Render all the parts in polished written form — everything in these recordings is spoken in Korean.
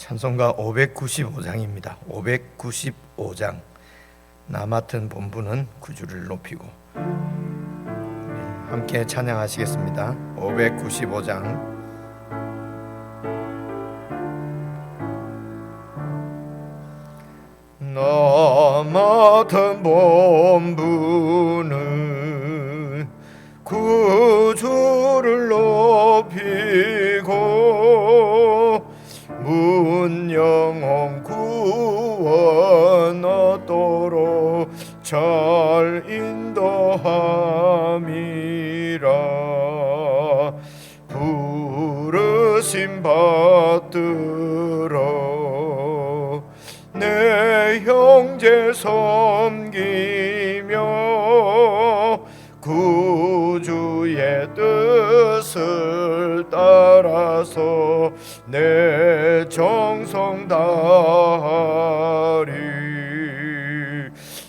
찬송가 595장입니다. 595장. 나 맡은 본분은 구주를 높이고. 함께 찬양하시겠습니다. 595장. 나 맡은 본분은 구주를 높이고 문 영혼 구원 얻도록 잘 인도함이라. 부르심 받들어 내 형제 섬기며 구주의 뜻을 따라서 내 정성 다하리.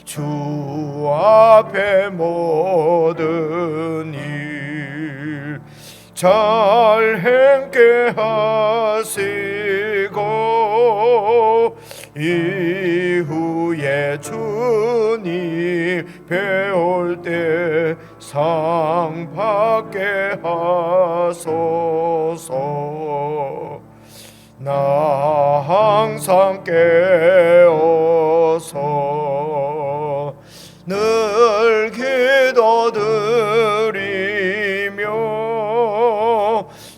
주 앞에 모든 일 잘 행케 하시고 이후에 주님 배울 때 상 받게 하소서. 나 항상 깨어서 늘 기도드리며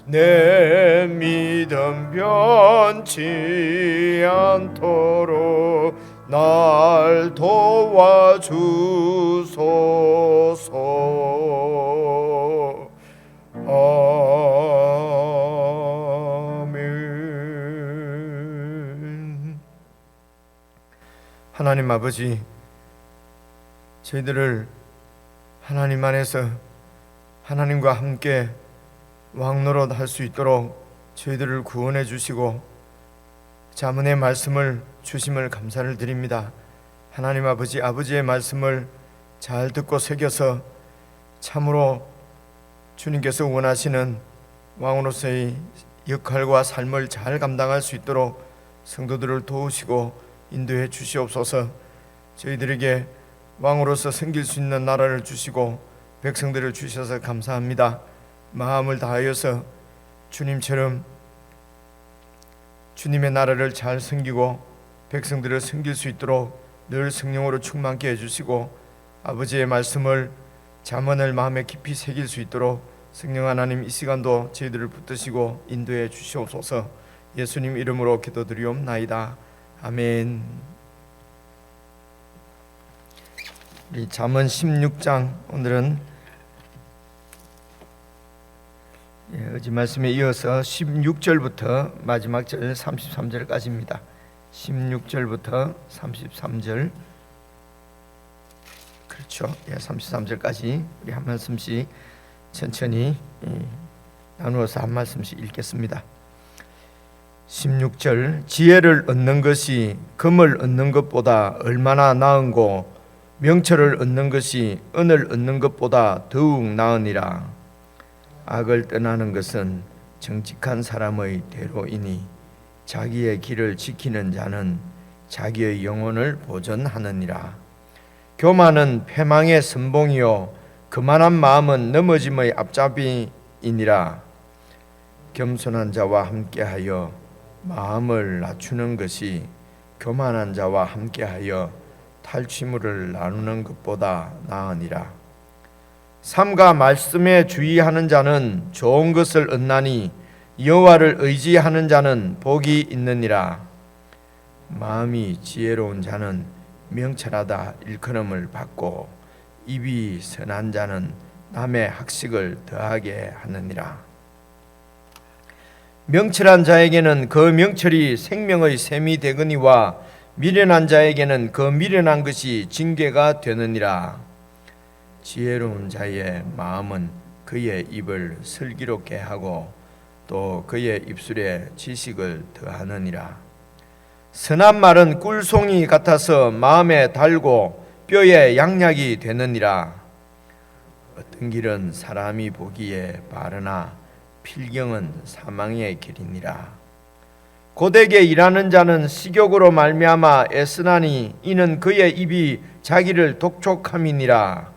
내 믿음 변치 않도록 날 도와주소서. 아멘. 하나님 아버지, 저희들을 하나님 안에서 하나님과 함께 왕노릇 할 수 있도록 저희들을 구원해 주시고 자문의 말씀을 주심을 감사를 드립니다. 하나님 아버지, 아버지의 말씀을 잘 듣고 새겨서 참으로 주님께서 원하시는 왕으로서의 역할과 삶을 잘 감당할 수 있도록 성도들을 도우시고 인도해 주시옵소서. 저희들에게 왕으로서 섬길 수 있는 나라를 주시고 백성들을 주셔서 감사합니다. 마음을 다하여서 주님처럼 주님의 나라를 잘 섬기고 백성들을 섬길 수 있도록 늘 성령으로 충만케 해주시고 아버지의 말씀을 잠언을 마음에 깊이 새길 수 있도록 성령 하나님 이 시간도 저희들을 붙드시고 인도해 주시옵소서. 예수님 이름으로 기도드리옵나이다. 아멘. 우리 잠언 16장 오늘은 어제 말씀에 이어서 16절부터 마지막 절 33절까지입니다. 16절부터 33절, 그렇죠? 33절까지 우리 한 말씀씩 천천히 나누어서 한 말씀씩 읽겠습니다. 16절. 지혜를 얻는 것이 금을 얻는 것보다 얼마나 나은고 명철을 얻는 것이 은을 얻는 것보다 더욱 나으니라. 악을 떠나는 것은 정직한 사람의 대로이니 자기의 길을 지키는 자는 자기의 영혼을 보전하느니라. 교만은 패망의 선봉이요 거만한 마음은 넘어짐의 앞잡이이니라. 겸손한 자와 함께하여 마음을 낮추는 것이 교만한 자와 함께하여 탈취물을 나누는 것보다 나으니라. 삼가 말씀에 주의하는 자는 좋은 것을 얻나니 여호와를 의지하는 자는 복이 있느니라. 마음이 지혜로운 자는 명철하다 일컬음을 받고 입이 선한 자는 남의 학식을 더하게 하느니라. 명철한 자에게는 그 명철이 생명의 샘이 되거니와 미련한 자에게는 그 미련한 것이 징계가 되느니라. 지혜로운 자의 마음은 그의 입을 슬기롭게 하고 또 그의 입술에 지식을 더하느니라. 선한 말은 꿀송이 같아서 마음에 달고 뼈에 양약이 되느니라. 어떤 길은 사람이 보기에 바르나 필경은 사망의 길이니라. 고되게 일하는 자는 식욕으로 말미암아 애쓰나니 이는 그의 입이 자기를 독촉함이니라.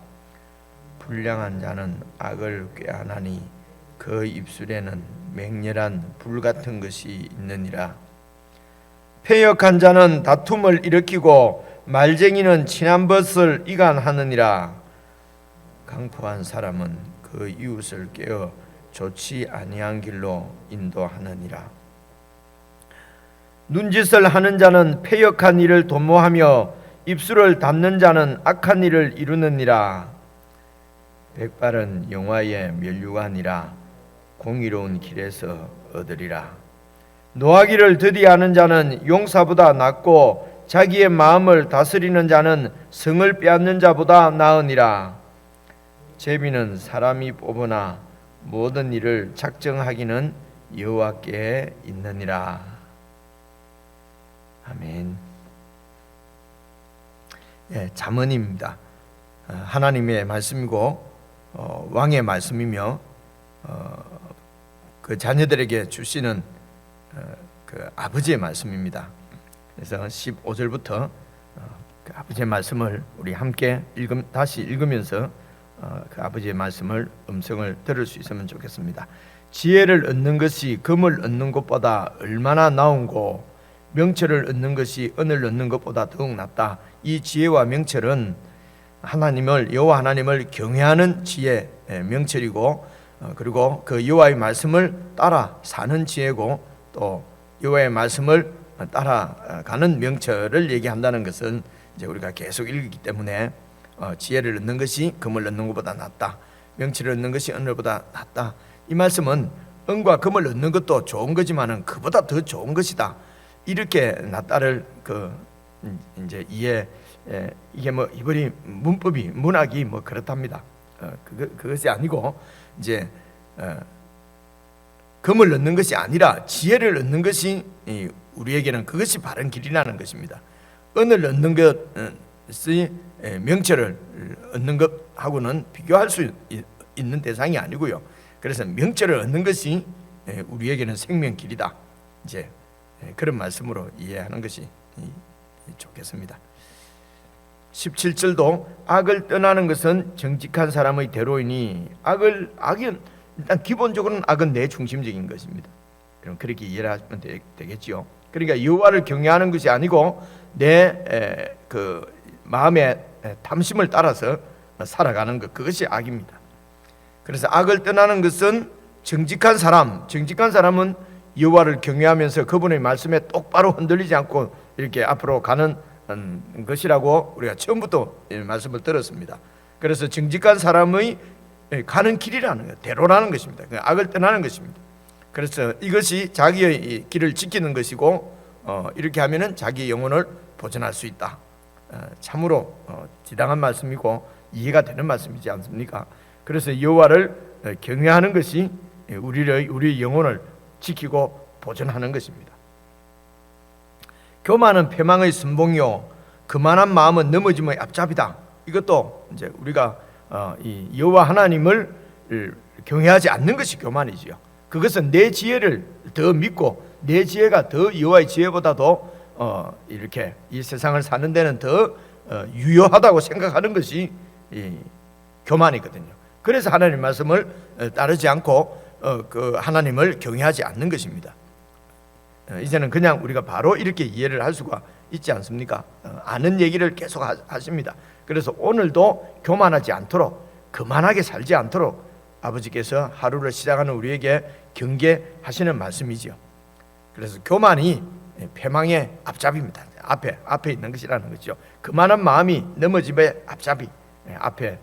불량한 자는 악을 꾀하나니 그 입술에는 맹렬한 불 같은 것이 있느니라. 패역한 자는 다툼을 일으키고 말쟁이는 친한 벗을 이간하느니라. 강포한 사람은 그 이웃을 깨어 좋지 아니한 길로 인도하느니라. 눈짓을 하는 자는 패역한 일을 도모하며 입술을 닫는 자는 악한 일을 이루느니라. 백발은 영화의 면류관이라 공의로운 길에서 얻으리라. 노하기를 더디하는 자는 용사보다 낫고 자기의 마음을 다스리는 자는 성을 빼앗는 자보다 나으니라. 제비는 사람이 뽑으나 모든 일을 작정하기는 여호와께 있느니라. 아멘. 잠언입니다. 하나님의 말씀이고 왕의 말씀이며 그 자녀들에게 주시는 그 아버지의 말씀입니다. 그래서 15절부터 그 아버지의 말씀을 우리 함께 다시 읽으면서 그 아버지의 말씀을 음성을 들을 수 있으면 좋겠습니다. 지혜를 얻는 것이 금을 얻는 것보다 얼마나 나은고 명철을 얻는 것이 은을 얻는 것보다 더욱 낫다. 이 지혜와 명철은 하나님을 여호와 하나님을 경외하는 지혜 명철이고 그리고 그 여호와의 말씀을 따라 사는 지혜고 또 여호와의 말씀을 따라가는 명철을 얘기한다는 것은 이제 우리가 계속 읽기 때문에 지혜를 얻는 것이 금을 얻는 것보다 낫다. 명철을 얻는 것이 은을보다 낫다. 이 말씀은 은과 금을 얻는 것도 좋은 거지만은 그보다 더 좋은 것이다. 이렇게 낫다를 이제 이게 뭐 이번이 문법이 문학이 뭐 그렇답니다. 그것이 아니고 이제 금을 얻는 것이 아니라 지혜를 얻는 것이 우리에게는 그것이 바른 길이라는 것입니다. 은을 얻는 것이 명철을 얻는 것하고는 비교할 수 있는 대상이 아니고요. 그래서 명철을 얻는 것이 우리에게는 생명길이다. 이제 그런 말씀으로 이해하는 것이 좋겠습니다. 17절도 악을 떠나는 것은 정직한 사람의 대로이니 악은 일단 기본적으로는 악은 내 중심적인 것입니다. 그럼 그렇게 이해를 하시면 되겠지요. 그러니까 여호와를 경외하는 것이 아니고 내 그 마음의 탐심을 따라서 살아가는 것, 그것이 악입니다. 그래서 악을 떠나는 것은 정직한 사람은 여호와를 경외하면서 그분의 말씀에 똑바로 흔들리지 않고 이렇게 앞으로 가는 것이라고 우리가 처음부터 말씀을 들었습니다. 그래서 정직한 사람의 가는 길이라는 것, 대로라는 것입니다. 악을 떠나는 것입니다. 그래서 이것이 자기의 길을 지키는 것이고 이렇게 하면은 자기 영혼을 보존할 수 있다. 참으로 지당한 말씀이고 이해가 되는 말씀이지 않습니까? 그래서 여호와를 경외하는 것이 우리의 영혼을 지키고 보존하는 것입니다. 교만은 패망의 선봉이요 그만한 마음은 넘어짐의 앞잡이다. 이것도 이제 우리가 이 여호와 하나님을 경외하지 않는 것이 교만이지요. 그것은 내 지혜를 더 믿고 내 지혜가 더 여호와의 지혜보다도 이렇게 이 세상을 사는 데는 더 유효하다고 생각하는 것이 교만이거든요. 그래서 하나님 말씀을 따르지 않고 그 하나님을 경외하지 않는 것입니다. 이제는 그냥 우리가 바로 이렇게 이해를 할 수가 있지 않습니까? 아는 얘기를 계속 하십니다. 그래서 오늘도 교만하지 않도록 거만하게 살지 않도록 아버지께서 하루를 시작하는 우리에게 경계하시는 말씀이지요. 그래서 교만이 패망의 앞잡이입니다. 앞에 있는 것이라는 거죠. 거만한 마음이 넘어짐의 앞잡이 앞에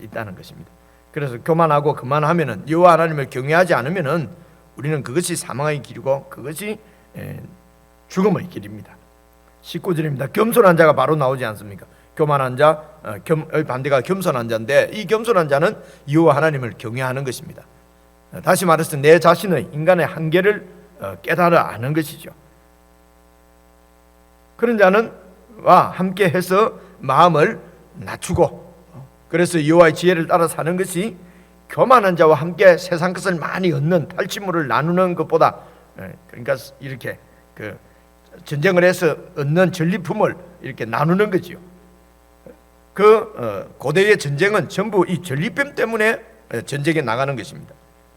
있다는 것입니다. 그래서 교만하고 거만하면은 여호와 하나님을 경외하지 않으면은 우리는 그것이 사망의 길이고 그것이 죽음의 길입니다. 19절입니다. 겸손한 자가 바로 나오지 않습니까? 교만한 자, 반대가 겸손한 자인데 이 겸손한 자는 여호와 하나님을 경외하는 것입니다. 다시 말해서 내 자신의 인간의 한계를 깨달아 아는 것이죠. 그런 자는 함께 해서 마음을 낮추고 그래서 여호와의 지혜를 따라 사는 것이 교만한 자와 함께 세상 것을 많이 얻는 탈취물을 나누는 것보다 그러니까 이렇게 그 전쟁을 해서 얻는 전리품을 이렇게 나누는 거지요. 그 고대의 전쟁은 전부 이 전리품 때문에 전쟁에 나가는 것입니다.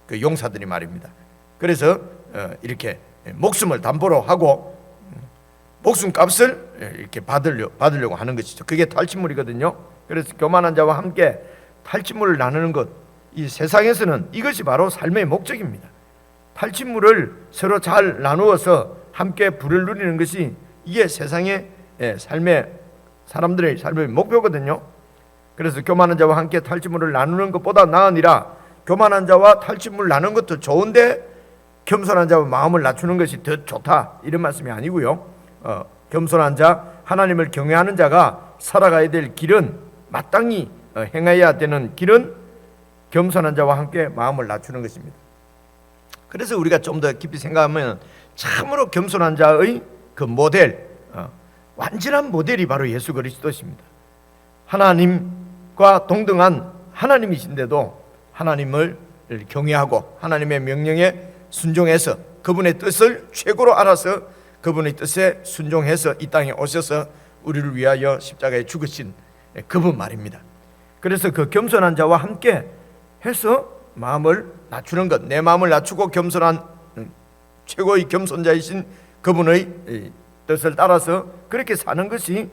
그 용사들이 말입니다. 그래서 이렇게 목숨을 담보로 하고 목숨값을 이렇게 받으려고 하는 것이죠. 그게 탈취물이거든요. 그래서 교만한 자와 함께 탈취물을 나누는 것, 이 세상에서는 이것이 바로 삶의 목적입니다. 탈취물을 서로 잘 나누어서 함께 부를 누리는 것이 이게 세상의 삶의 사람들의 삶의 목표거든요. 그래서 교만한 자와 함께 탈취물을 나누는 것보다 나으니라. 교만한 자와 탈취물 나누는 것도 좋은데 겸손한 자와 마음을 낮추는 것이 더 좋다, 이런 말씀이 아니고요. 겸손한 자, 하나님을 경외하는 자가 살아가야 될 길은, 마땅히 행해야 되는 길은 겸손한 자와 함께 마음을 낮추는 것입니다. 그래서 우리가 좀 더 깊이 생각하면 참으로 겸손한 자의 그 모델, 완전한 모델이 바로 예수 그리스도십니다. 하나님과 동등한 하나님이신데도 하나님을 경외하고 하나님의 명령에 순종해서 그분의 뜻을 최고로 알아서 그분의 뜻에 순종해서 이 땅에 오셔서 우리를 위하여 십자가에 죽으신 그분 말입니다. 그래서 그 겸손한 자와 함께 해서 마음을 낮추는 것, 내 마음을 낮추고 겸손한 최고의 겸손자이신 그분의 뜻을 따라서 그렇게 사는 것이,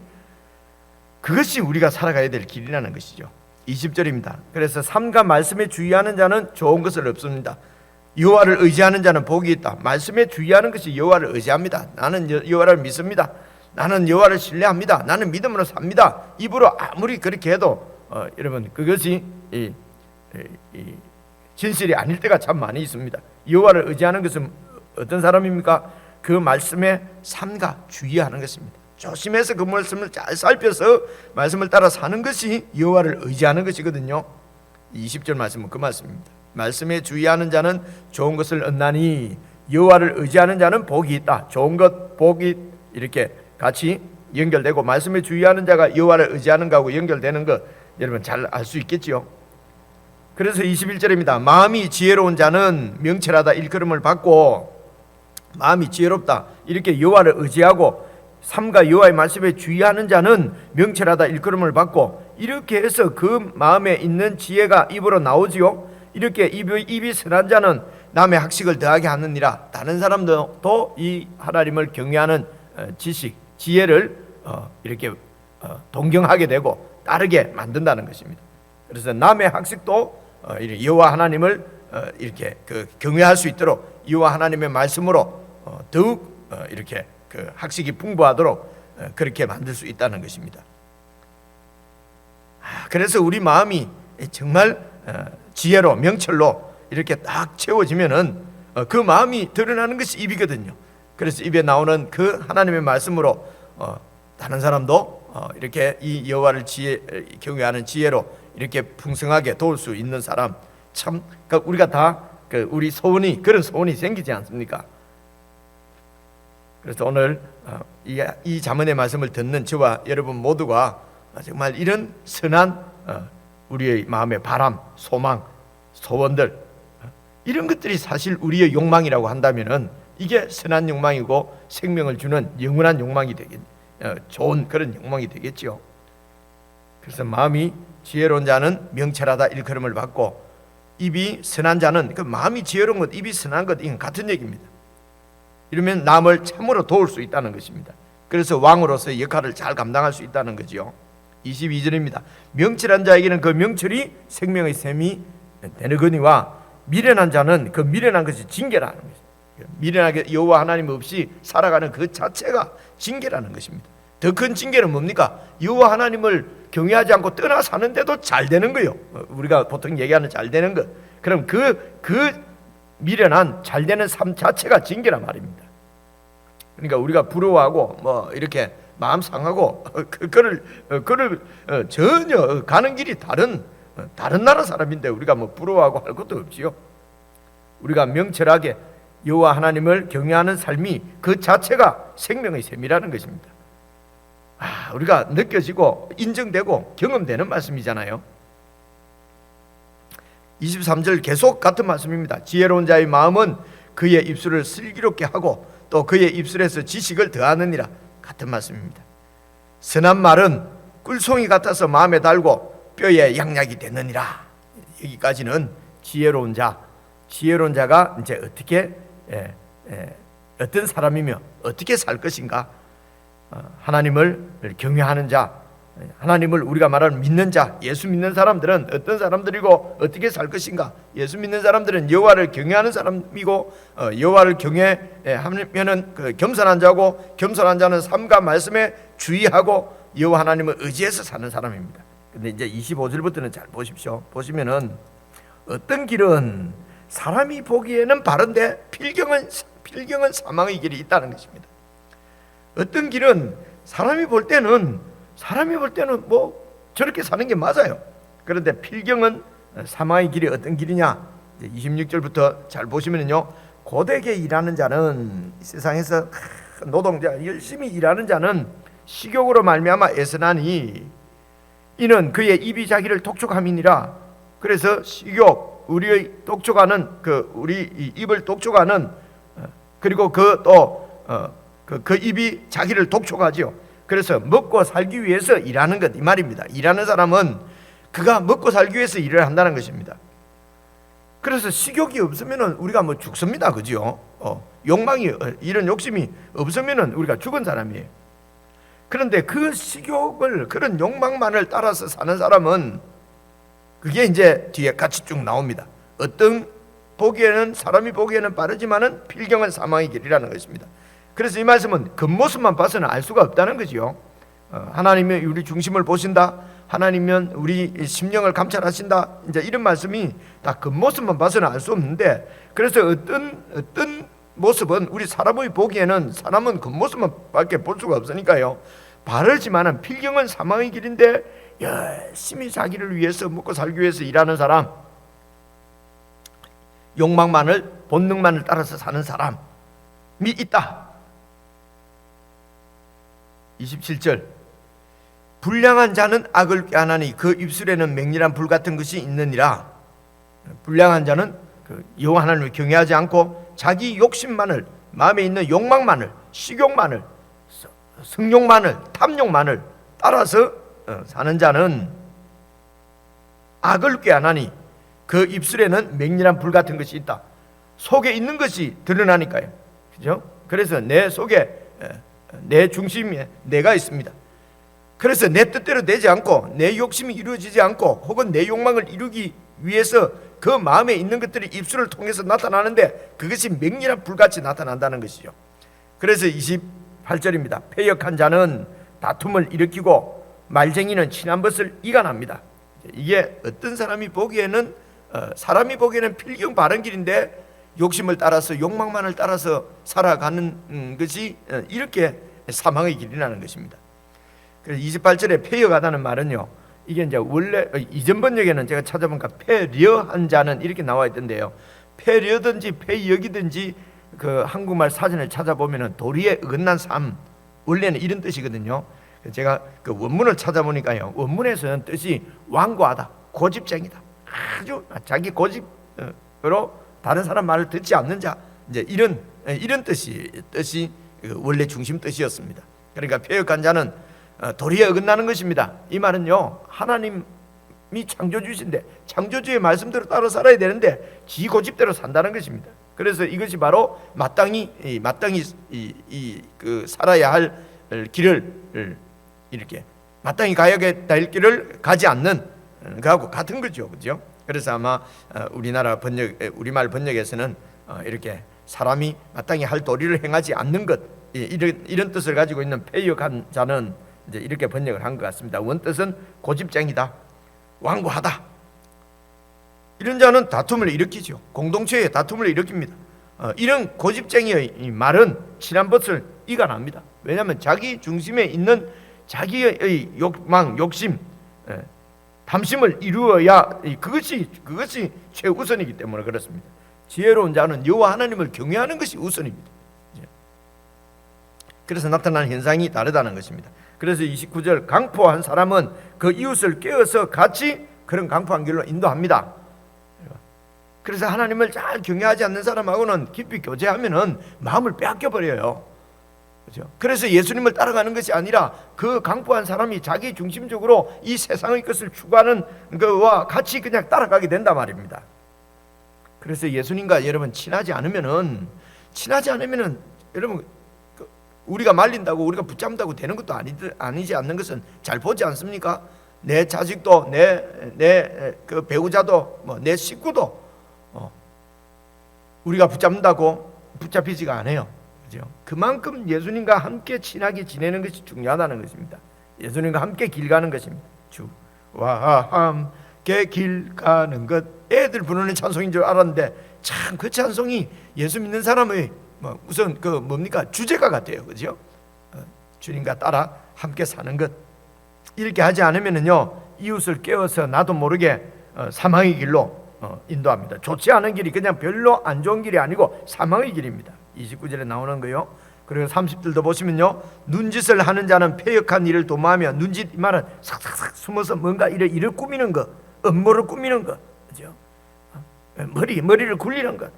그것이 우리가 살아가야 될 길이라는 것이죠. 20절입니다. 그래서 삶과 말씀에 주의하는 자는 좋은 것을 얻습니다. 여호와를 의지하는 자는 복이 있다. 말씀에 주의하는 것이 여호와를 의지합니다. 나는 여호와를 믿습니다. 나는 여호와를 신뢰합니다. 나는 믿음으로 삽니다. 입으로 아무리 그렇게 해도 여러분, 그것이 진실이 아닐 때가 참 많이 있습니다. 여호와를 의지하는 것은 어떤 사람입니까? 그 말씀에 삼가 주의하는 것입니다. 조심해서 그 말씀을 잘 살펴서 말씀을 따라 사는 것이 여호와를 의지하는 것이거든요. 20절 말씀은 그 말씀입니다. 말씀에 주의하는 자는 좋은 것을 얻나니 여호와를 의지하는 자는 복이 있다. 좋은 것, 복이 이렇게 같이 연결되고, 말씀에 주의하는 자가 여호와를 의지하는 것하고 연결되는 것 여러분 잘 알 수 있겠지요. 그래서 21절입니다. 마음이 지혜로운 자는 명철하다 일컬음을 받고, 마음이 지혜롭다 이렇게 여호와를 의지하고 삼가 여호와의 말씀에 주의하는 자는 명철하다 일컬음을 받고, 이렇게 해서 그 마음에 있는 지혜가 입으로 나오지요. 이렇게 입이 선한 자는 남의 학식을 더하게 하느니라. 다른 사람도 이 하나님을 경외하는 지식, 지혜를 이렇게 동경하게 되고 따르게 만든다는 것입니다. 그래서 남의 학식도 여호와 하나님을 이렇게 경외할 수 있도록 여호와 하나님의 말씀으로 더욱 이렇게 그 학식이 풍부하도록 그렇게 만들 수 있다는 것입니다. 그래서 우리 마음이 정말 지혜로 명철로 이렇게 딱 채워지면은 그 마음이 드러나는 것이 입이거든요. 그래서 입에 나오는 그 하나님의 말씀으로 다른 사람도 이렇게 이 여호와를 경외하는 지혜로 이렇게 풍성하게 도울 수 있는 사람, 참 그러니까 우리가 다 우리 소원이, 그런 소원이 생기지 않습니까? 그래서 오늘 이 잠언의 말씀을 듣는 저와 여러분 모두가 정말 이런 선한 우리의 마음의 바람, 소망, 소원들, 이런 것들이 사실 우리의 욕망이라고 한다면은 이게 선한 욕망이고 생명을 주는 영원한 욕망이 좋은 그런 욕망이 되겠지요. 그래서 마음이 지혜로운 자는 명철하다 일컬음을 받고, 입이 선한 자는, 그 마음이 지혜로운 것, 입이 선한 것, 이건 같은 얘기입니다. 이러면 남을 참으로 도울 수 있다는 것입니다. 그래서 왕으로서의 역할을 잘 감당할 수 있다는 거죠. 22절입니다. 명철한 자에게는 그 명철이 생명의 샘이 되느거니와 미련한 자는 그 미련한 것이 징계라는 것입니다. 미련하게 여호와 하나님 없이 살아가는 그 자체가 징계라는 것입니다. 더 큰 징계는 뭡니까? 여호와 하나님을 경외하지 않고 떠나 사는데도 잘 되는 거예요. 우리가 보통 얘기하는 잘 되는 것. 그럼 그 미련한 잘 되는 삶 자체가 징계란 말입니다. 그러니까 우리가 부러워하고 뭐 이렇게 마음 상하고 그를 전혀 가는 길이 다른 나라 사람인데 우리가 뭐 부러워하고 할 것도 없지요. 우리가 명철하게 여호와 하나님을 경외하는 삶이 그 자체가 생명의 셈이라는 것입니다. 우리가 느껴지고 인정되고 경험되는 말씀이잖아요. 23절 계속 같은 말씀입니다. 지혜로운 자의 마음은 그의 입술을 슬기롭게 하고 또 그의 입술에서 지식을 더하느니라. 같은 말씀입니다. 선한 말은 꿀송이 같아서 마음에 달고 뼈에 양약이 되느니라. 여기까지는 지혜로운 자, 지혜로운 자가 이제 어떻게 어떤 사람이며 어떻게 살 것인가, 하나님을 경외하는 자, 하나님을 우리가 말하는 믿는 자, 예수 믿는 사람들은 어떤 사람들이고 어떻게 살 것인가. 예수 믿는 사람들은 여호와를 경외하는 사람이고, 여호와를 경외하면은 그 겸손한 자고, 겸손한 자는 삶과 말씀에 주의하고 여호와 하나님을 의지해서 사는 사람입니다. 근데 이제 25절부터는 잘 보십시오. 보시면은 어떤 길은 사람이 보기에는 바른데 필경은 사망의 길이 있다는 것입니다. 어떤 길은 사람이 볼 때는 뭐 저렇게 사는 게 맞아요. 그런데 필경은 사망의 길이 어떤 길이냐? 26절부터 잘 보시면요, 고되게 일하는 자는, 세상에서 노동자 열심히 일하는 자는 식욕으로 말미암아 애쓰나니 이는 그의 입이 자기를 독촉함이니라. 그래서 식욕, 우리의 독촉하는 우리 입을 독촉하는, 그리고 그 입이 자기를 독촉하지요. 그래서 먹고 살기 위해서 일하는 것, 이 말입니다. 일하는 사람은 그가 먹고 살기 위해서 일을 한다는 것입니다. 그래서 식욕이 없으면 우리가 뭐 죽습니다, 그죠? 욕망이, 이런 욕심이 없으면 우리가 죽은 사람이에요. 그런데 그 식욕을, 그런 욕망만을 따라서 사는 사람은 그게 이제 뒤에 같이 쭉 나옵니다. 어떤 사람이 보기에는 빠르지만은 필경은 사망의 길이라는 것입니다. 그래서 이 말씀은 겉모습만 봐서는 알 수가 없다는 거죠. 하나님이 우리 중심을 보신다, 하나님은 우리 심령을 감찰하신다, 이제 이런 말씀이 다 겉모습만 봐서는 알 수 없는데, 그래서 어떤 모습은 우리 사람의 보기에는, 사람은 겉모습만 밖에 볼 수가 없으니까요, 바르지만은 필경은 사망의 길인데 열심히 자기를 위해서, 먹고 살기 위해서 일하는 사람, 욕망만을, 본능만을 따라서 사는 사람이 있다. 27절, 불량한 자는 악을 꾀하나니 그 입술에는 맹렬한 불 같은 것이 있느니라. 불량한 자는 여호와 하나님을 경외하지 않고 자기 욕심만을, 마음에 있는 욕망만을, 식욕만을, 성욕만을, 탐욕만을 따라서 사는 자는 악을 꾀하나니 그 입술에는 맹렬한 불 같은 것이 있다. 속에 있는 것이 드러나니까요, 그죠? 그래서 내 속에, 내 중심에 내가 있습니다. 그래서 내 뜻대로 되지 않고, 내 욕심이 이루어지지 않고, 혹은 내 욕망을 이루기 위해서 그 마음에 있는 것들이 입술을 통해서 나타나는데 그것이 맹렬한 불같이 나타난다는 것이죠. 그래서 28절입니다. 패역한 자는 다툼을 일으키고 말쟁이는 친한 것을 이간합니다. 이게 어떤 사람이 보기에는, 사람이 보기에는 필경 바른 길인데 욕심을 따라서, 욕망만을 따라서 살아가는 것이 이렇게 사망의 길이라는 것입니다. 그래서 28절에 패역하다는 말은요, 이게 이제 원래 이전 번역에는 제가 찾아보니까 패려한 자는 이렇게 나와 있던데요, 패려든지 패역이든지 그 한국말 사전을 찾아보면은 도리에 어긋난 삶, 원래는 이런 뜻이거든요. 제가 그 원문을 찾아보니까요, 원문에서는 뜻이 완고하다, 고집쟁이다, 아주 자기 고집으로 다른 사람 말을 듣지 않는 자, 이제 이런 뜻이 원래 중심 뜻이었습니다. 그러니까 패역한 자는 도리에 어긋나는 것입니다. 이 말은요, 하나님이 창조주신데 창조주의 말씀대로 따라 살아야 되는데 지 고집대로 산다는 것입니다. 그래서 이것이 바로 마땅히 그 살아야 할 길을, 이렇게 마땅히 가야 될 길을 가지 않는 그하고 같은 거죠, 그죠? 그래서 아마 우리말 번역에서는 이렇게 사람이 마땅히 할 도리를 행하지 않는 것, 이런 뜻을 가지고 있는 패역한 자는 이제 이렇게 번역을 한 것 같습니다. 원뜻은 고집쟁이다, 완고하다. 이런 자는 다툼을 일으키죠. 공동체에 다툼을 일으킵니다. 이런 고집쟁이의 이 말은 친한 것을 이간합니다. 왜냐하면 자기 중심에 있는 자기의 욕망, 욕심, 탐심을 이루어야 그것이 최우선이기 때문에 그렇습니다. 지혜로운 자는 여호와 하나님을 경외하는 것이 우선입니다. 그래서 나타나는 현상이 다르다는 것입니다. 그래서 29절, 강포한 사람은 그 이웃을 깨어서 같이 그런 강포한 길로 인도합니다. 그래서 하나님을 잘 경외하지 않는 사람하고는 깊이 교제하면은 마음을 빼앗겨 버려요. 그렇죠? 그래서 예수님을 따라가는 것이 아니라 그 강포한 사람이 자기 중심적으로 이 세상의 것을 추구하는 것과 같이 그냥 따라가게 된단 말입니다. 그래서 예수님과 여러분 친하지 않으면은 여러분 우리가 말린다고 우리가 붙잡는다고 되는 것도 아니지 않는 것은 잘 보지 않습니까? 내 자식도 내 그 배우자도 뭐 내 식구도 우리가 붙잡는다고 붙잡히지가 않아요. 그죠? 그만큼 예수님과 함께 친하게 지내는 것이 중요하다는 것입니다. 예수님과 함께 길 가는 것입니다. 주와 함께 길 가는 것, 애들 부르는 찬송인 줄 알았는데 참 그 찬송이 예수 믿는 사람의 우선 그 뭡니까 주제가 같아요. 그죠? 주님과 따라 함께 사는 것, 이렇게 하지 않으면은요 이웃을 깨워서 나도 모르게 사망의 길로 인도합니다. 좋지 않은 길이 그냥 별로 안 좋은 길이 아니고 사망의 길입니다. 29절에 나오는 거요. 그리고 30절도 보시면요, 눈짓을 하는 자는 패역한 일을 도모하며, 눈짓 이 말은 삭삭삭 숨어서 뭔가 일을 꾸미는 것, 음모를 꾸미는 것, 그죠? 머리를 굴리는 것,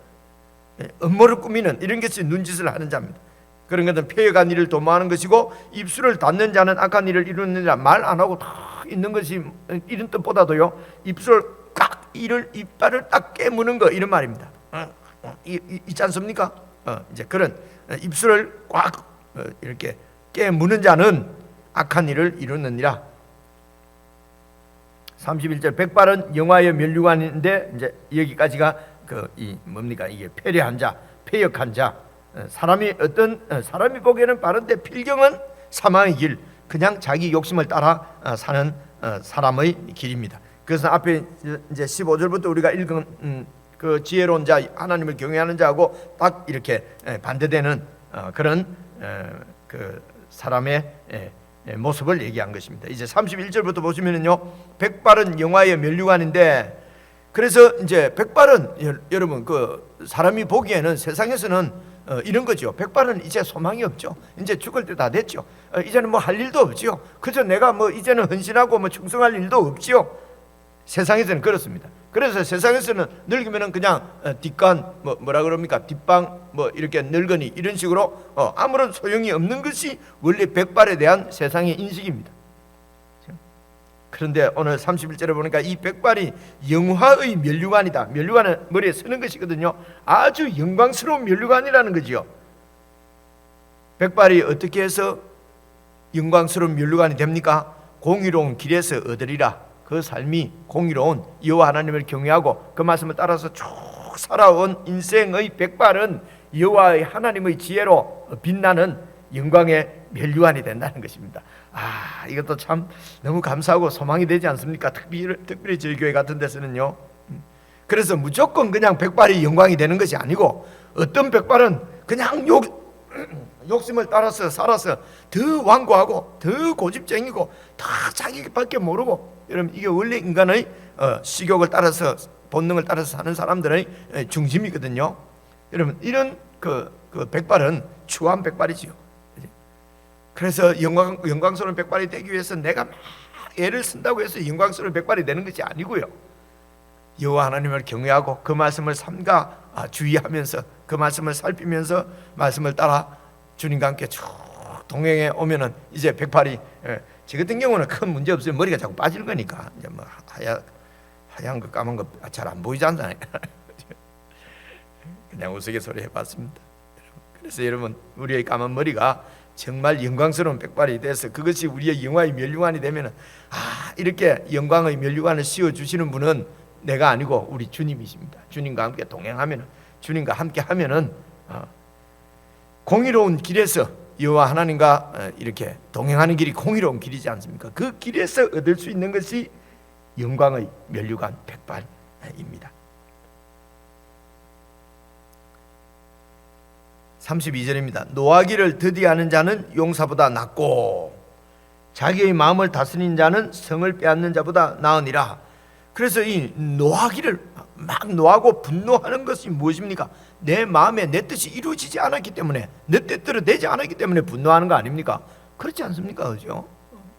음모를 꾸미는 이런 것이 눈짓을 하는 자입니다. 그런 것은 패역한 일을 도모하는 것이고, 입술을 닫는 자는 악한 일을 이루는 자, 말 안 하고 다 있는 것이 이런 뜻보다도요, 입술을 깍 이빨을 딱 깨무는 거, 이런 말입니다. 있지 않습니까? 이제 그런 입술을 꽉 이렇게 깨무는 자는 악한 일을 이루느니라. 31절 백발은 영화의 면류관인데, 이제 여기까지가 이 뭡니까 이게 패례한 자, 패역한 자, 사람이 보기에는 바른데 필경은 사망의 길, 그냥 자기 욕심을 따라 사는 사람의 길입니다. 그래서 앞에 이제 15절부터 우리가 읽은 그 지혜로운 자, 하나님을 경외하는 자하고 딱 이렇게 반대되는 그런 그 사람의 모습을 얘기한 것입니다. 이제 31절부터 보시면은요, 백발은 영화의 면류관인데, 그래서 이제 백발은 여러분 그 사람이 보기에는 세상에서는 이런 거죠. 백발은 이제 소망이 없죠. 이제 죽을 때 다 됐죠. 이제는 뭐 할 일도 없지요. 그저 내가 뭐 이제는 헌신하고 뭐 충성할 일도 없지요. 세상에서는 그렇습니다. 그래서 세상에서는 늙으면은 그냥 뒷간 뭐라 그럽니까, 뒷방 뭐 이렇게 늙으니, 이런 식으로 아무런 소용이 없는 것이 원래 백발에 대한 세상의 인식입니다. 그런데 오늘 31절에 보니까 이 백발이 영화의 면류관이다. 면류관은 머리에 쓰는 것이거든요. 아주 영광스러운 면류관이라는 거지요. 백발이 어떻게 해서 영광스러운 면류관이 됩니까? 공의로운 길에서 얻으리라. 그 삶이 공의로운 여호와 하나님을 경외하고 그 말씀을 따라서 쭉 살아온 인생의 백발은 여호와의 하나님의 지혜로 빛나는 영광의 면류관이 된다는 것입니다. 이것도 참 너무 감사하고 소망이 되지 않습니까? 특별히 저희 교회 같은 데서는요. 그래서 무조건 그냥 백발이 영광이 되는 것이 아니고, 어떤 백발은 그냥 욕심을 따라서 살아서 더 완고하고 더 고집쟁이고 다 자기밖에 모르고, 여러분 이게 원래 인간의 식욕을 따라서, 본능을 따라서 사는 사람들의 중심이거든요. 여러분 이런 그 백발은 추한 백발이지요. 그래서 영광스러운 백발이 되기 위해서 내가 막 애를 쓴다고 해서 영광스러운 백발이 되는 것이 아니고요, 여호와 하나님을 경외하고 그 말씀을 삼가 주의하면서 그 말씀을 살피면서 말씀을 따라 주님과 함께 쭉 동행해 오면은 이제 백발이, 저 같은 경우는 큰 문제 없어요. 머리가 자꾸 빠지는 거니까 이제 뭐 하얀 거 까만 거 잘 안 보이잖아요. 그냥 우스갯소리 해봤습니다. 그래서 여러분 우리의 까만 머리가 정말 영광스러운 백발이 돼서 그것이 우리의 영화의 면류관이 되면은, 이렇게 영광의 면류관을 씌워 주시는 분은 내가 아니고 우리 주님이십니다. 주님과 함께 동행하면은, 주님과 함께 하면은 공의로운 길에서 여호와 하나님과 이렇게 동행하는 길이 공의로운 길이지 않습니까? 그 길에서 얻을 수 있는 것이 영광의 면류관 백발입니다. 32절입니다. 노하기를 더디하는 자는 용사보다 낫고 자기의 마음을 다스리는 자는 성을 빼앗는 자보다 나으니라. 그래서 이 노하기를 막 노하고 분노하는 것이 무엇입니까? 내 마음에 내 뜻이 이루어지지 않았기 때문에, 내 뜻대로 되지 않았기 때문에 분노하는 거 아닙니까? 그렇지 않습니까? 그죠?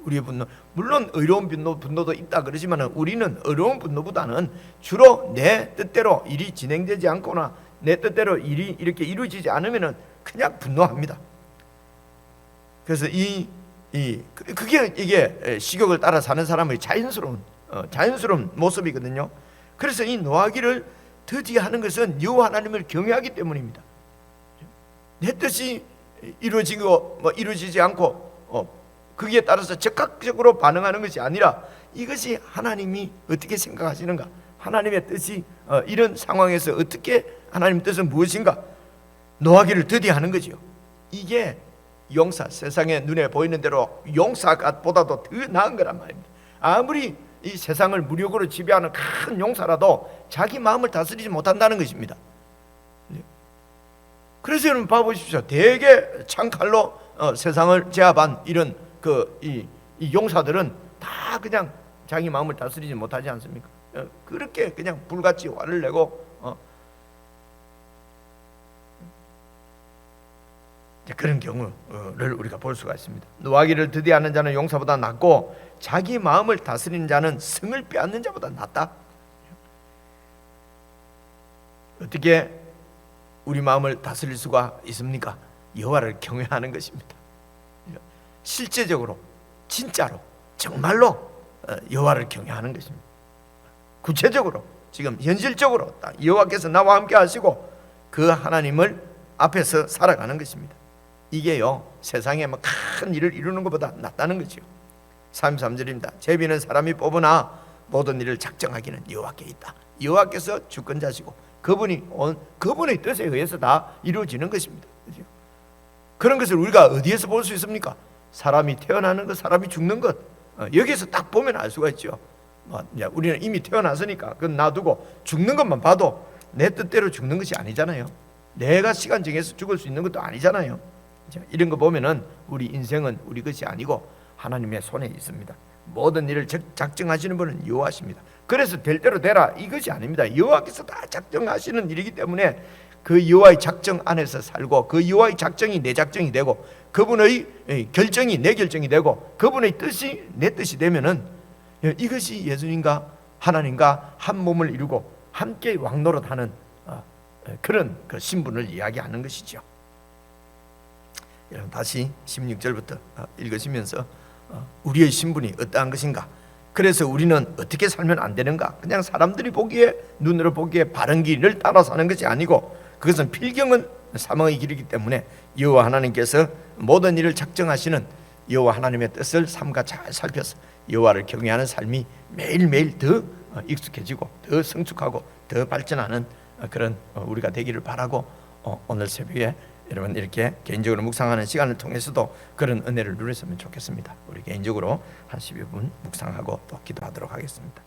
우리의 분노. 물론 의로운 분노도 있다 그러지만 우리는 의로운 분노보다는 주로 내 뜻대로 일이 진행되지 않거나 내 뜻대로 일이 이렇게 이루어지지 않으면 그냥 분노합니다. 그래서 그게 이게 식욕을 따라 사는 사람의 자연스러운 모습이거든요. 그래서 이 노하기를 드디어 하는 것은 여호와 하나님을 경외하기 때문입니다. 내 뜻이 이루어지고 이루어지지 않고 거기에 따라서 즉각적으로 반응하는 것이 아니라 이것이 하나님이 어떻게 생각하시는가, 하나님의 뜻이 이런 상황에서 어떻게, 하나님의 뜻은 무엇인가, 노하기를 드디어 하는 거죠. 이게 용사, 세상에 눈에 보이는 대로 용사보다도 더 나은 거란 말입니다. 아무리 이 세상을 무력으로 지배하는 큰 용사라도 자기 마음을 다스리지 못한다는 것입니다. 그래서 여러분 봐보십시오. 대개 창칼로 세상을 제압한 이런 이 용사들은 다 그냥 자기 마음을 다스리지 못하지 않습니까? 그렇게 그냥 불같이 화를 내고 그런 경우를 우리가 볼 수가 있습니다. 노하기를 드디어 하는 자는 용사보다 낫고 자기 마음을 다스리는 자는 성을 빼앗는 자보다 낫다. 어떻게 우리 마음을 다스릴 수가 있습니까? 여호와를 경외하는 것입니다. 실제적으로, 진짜로, 정말로 여호와를 경외하는 것입니다. 구체적으로, 지금 현실적으로 여호와께서 나와 함께 하시고 그 하나님을 앞에서 살아가는 것입니다. 이게요, 세상에 큰 일을 이루는 것보다 낫다는 거죠. 33절입니다. 제비는 사람이 뽑으나 모든 일을 작정하기는 여호와께 있다. 여호와께서 주권자시고 그분의 뜻에 의해서 다 이루어지는 것입니다. 그렇죠? 그런 것을 우리가 어디에서 볼 수 있습니까? 사람이 태어나는 것, 사람이 죽는 것, 여기에서 딱 보면 알 수가 있죠. 우리는 이미 태어났으니까 그건 놔두고 죽는 것만 봐도 내 뜻대로 죽는 것이 아니잖아요. 내가 시간 정해서 죽을 수 있는 것도 아니잖아요. 이런 거 보면은 우리 인생은 우리 것이 아니고 하나님의 손에 있습니다. 모든 일을 작정하시는 분은 여호와십니다. 그래서 될 대로 되라 이것이 아닙니다. 여호와께서 다 작정하시는 일이기 때문에 그 여호와의 작정 안에서 살고 그 여호와의 작정이 내 작정이 되고 그분의 결정이 내 결정이 되고 그분의 뜻이 내 뜻이 되면은 이것이 예수님과 하나님과 한 몸을 이루고 함께 왕노릇하는 그런 그 신분을 이야기하는 것이죠. 여러분 다시 16절부터 읽으시면서 우리의 신분이 어떠한 것인가, 그래서 우리는 어떻게 살면 안 되는가, 그냥 사람들이 보기에 눈으로 보기에 바른 길을 따라 사는 것이 아니고 그것은 필경은 사망의 길이기 때문에 여호와 하나님께서 모든 일을 작정하시는 여호와 하나님의 뜻을 삼가 잘 살펴서 여호와를 경외하는 삶이 매일매일 더 익숙해지고 더 성숙하고 더 발전하는 그런 우리가 되기를 바라고 오늘 새벽에 여러분 이렇게 개인적으로 묵상하는 시간을 통해서도 그런 은혜를 누렸으면 좋겠습니다. 우리 개인적으로 한 10여 분 묵상하고 또 기도하도록 하겠습니다.